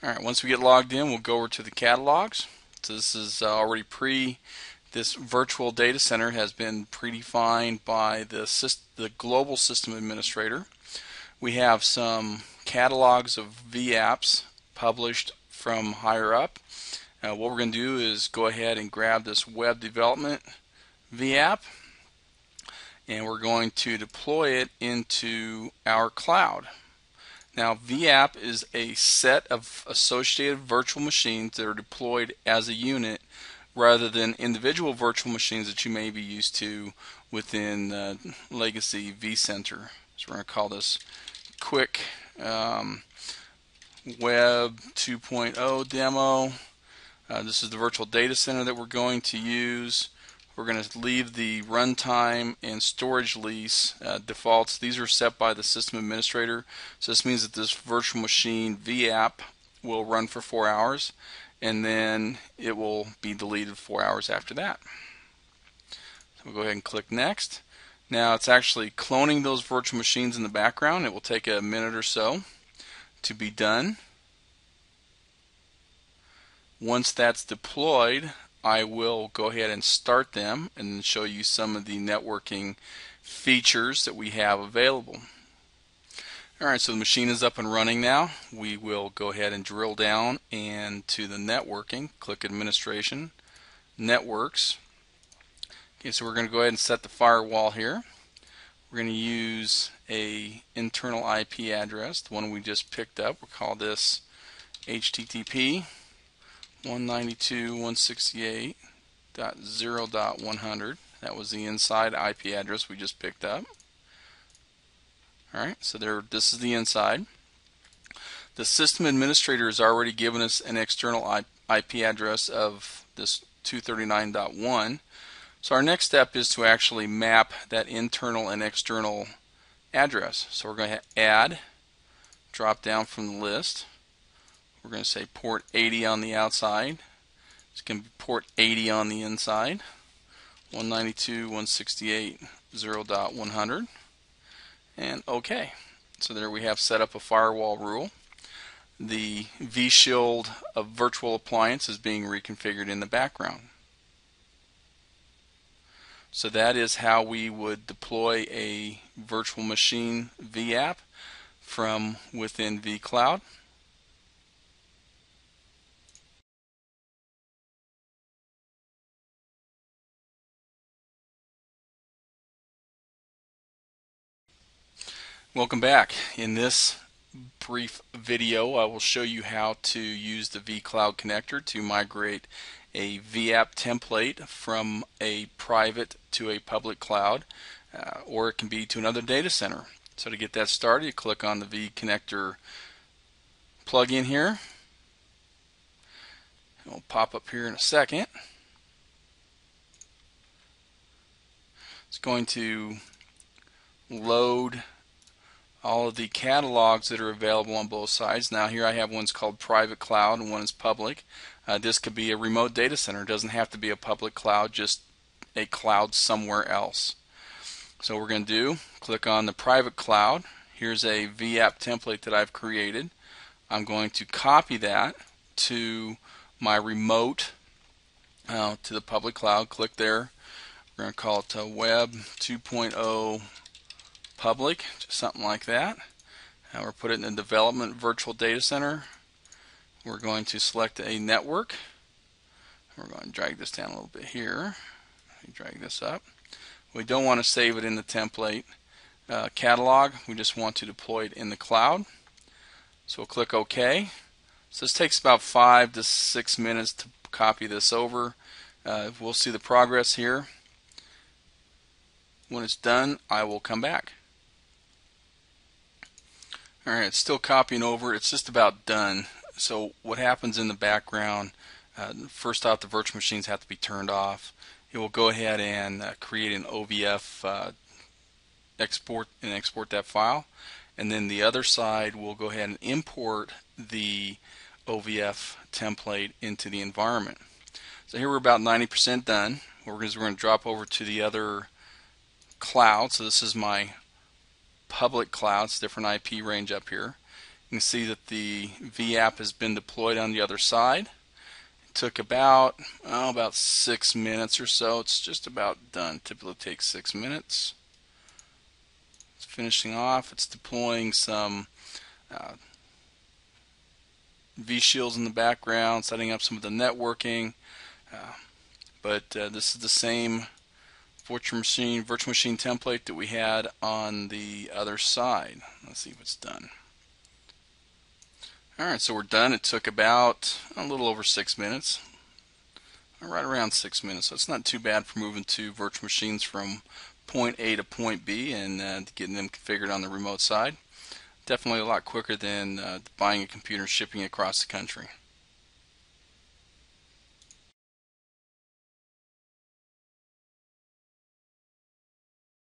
Alright, once we get logged in, we'll go over to the catalogs. So this is already this virtual data center has been predefined by the global system administrator. We have some catalogs of vApps published from higher up. What we're going to do is go ahead and grab this web development vApp, and we're going to deploy it into our cloud. Now, vApp is a set of associated virtual machines that are deployed as a unit rather than individual virtual machines that you may be used to within legacy vCenter. So we're going to call this quick Web 2.0 demo. This is the virtual data center that we're going to use. We're going to leave the runtime and storage lease defaults. These are set by the system administrator. So this means that this virtual machine vApp will run for 4 hours, and then it will be deleted 4 hours after that. So we'll go ahead and click next. Now it's actually cloning those virtual machines in the background. It will take a minute or so to be done. Once that's deployed, I will go ahead and start them and show you some of the networking features that we have available. Alright, so the machine is up and running now. We will go ahead and drill down and to the networking, click Administration, Networks. Okay, so we're going to go ahead and set the firewall here. We're going to use a internal IP address, the one we just picked up. We'll call this HTTP 192.168.0.100. That was the inside IP address we just picked up. Alright, so this is the inside. The system administrator has already given us an external IP address of this 239.1. So our next step is to actually map that internal and external address. So we're going to add, drop down from the list. We're going to say port 80 on the outside. It's going to be port 80 on the inside. 192.168.0.100. And OK. So there we have set up a firewall rule. The vShield of virtual appliance is being reconfigured in the background. So that is how we would deploy a virtual machine vApp from within vCloud. Welcome back. In this brief video, I will show you how to use the vCloud connector to migrate a vApp template from a private to a public cloud, or it can be to another data center. So to get that started, you click on the vConnector plugin here. It will pop up here in a second. It's going to load all of the catalogs that are available on both sides. Now here I have one's called private cloud and one is public. This could be a remote data center. It doesn't have to be a public cloud, just a cloud somewhere else. So what we're going to do, click on the private cloud. Here's a vApp template that I've created. I'm going to copy that to my remote to the public cloud. Click there. We're going to call it Web 2.0 public, just something like that. Now we're putting it in the development virtual data center. We're going to select a network. We're going to drag this down a little bit here. Drag this up. We don't want to save it in the template catalog. We just want to deploy it in the cloud. So we'll click OK. So this takes about 5 to 6 minutes to copy this over. We'll see the progress here. When it's done, I will come back. Alright, it's still copying over. It's just about done. So what happens in the background, first off, the virtual machines have to be turned off. It will go ahead and create an OVF export that file. And then the other side will go ahead and import the OVF template into the environment. So here we're about 90% done. We're going to drop over to the other cloud. So this is my public cloud. It's a different IP range up here. You can see that the vApp has been deployed on the other side. It took about 6 minutes or so. It's just about done. Typically takes 6 minutes. It's finishing off. It's deploying some vShields in the background, setting up some of the networking. But this is the same virtual machine template that we had on the other side. Let's see what's done. Alright, so we're done. It took about a little over 6 minutes. Right around 6 minutes. So it's not too bad for moving two virtual machines from point A to point B and getting them configured on the remote side. Definitely a lot quicker than buying a computer and shipping it across the country.